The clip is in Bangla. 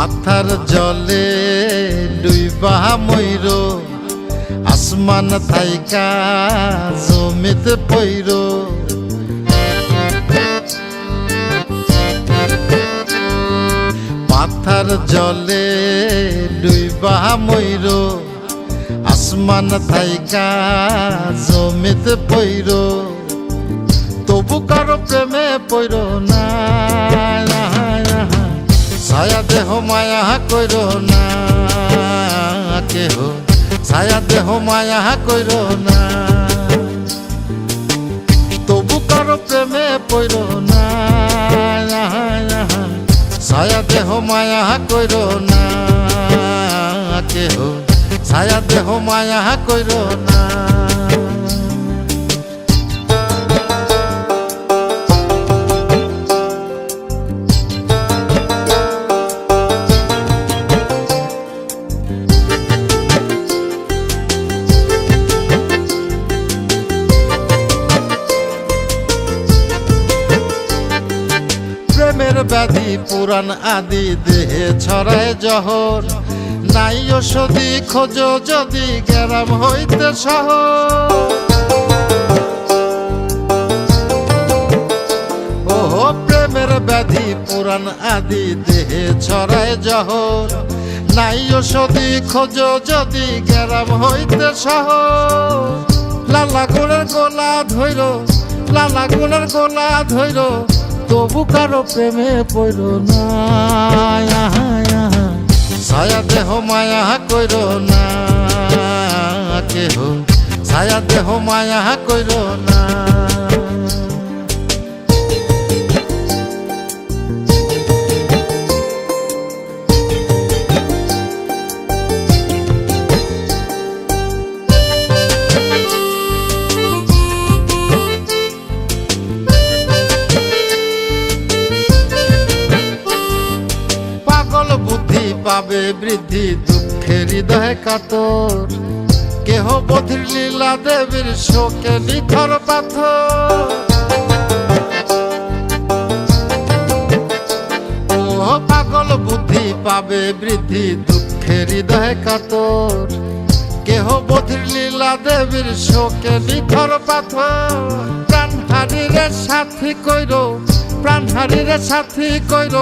মাথার জলে ডুইবা ময়ূর আসমান থাইকা জমিতে পইর মাথার জলে ডুইবা ময়ূর আসমান থাইকা জমিতে পইর তবু কারো প্রেমে পইর না ছায়া দেহ মায়া কইর না কেহ ছায়া দেহ মায়া কইর না তবু কারো প্রেমে পইর না ছায়া দেহ মায়া কইর না কেহ ছায়া দেহ মায়া কইর না প্রেমের ব্যাধি পুরাণ আদি দেহে ছড়ায় জহর নাই ওষুধি খোঁজো যদি গ্রাম হইতে শহর ওহো প্রেমের ব্যাধি পুরাণ আদি দেহে ছড়ায় জহর নাই ওষুধি খোঁজো যদি গ্রাম হইতে শহর লালা গুণের গোলা ধইর লালা গুণের গোলা ধইর তবু কারো প্রেমে পইর না ছায়া দেহ মায়া কইর না কেহ ছায়া দেহ মায়া কইর না বুদ্ধি পাবে বৃদ্ধি দুঃখের হৃদয় কাতর কেহ বধির লীলা দেবীর শোকে নিথর পাথর ও পাগল বুদ্ধি পাবে বৃদ্ধি দুঃখের হৃদয় কাতর কেহ বধির লীলা দেবীর শোকে নিথর পাথর প্রাণ হারিরে সাথী কইর প্রাণ হারিরে সাথী কইর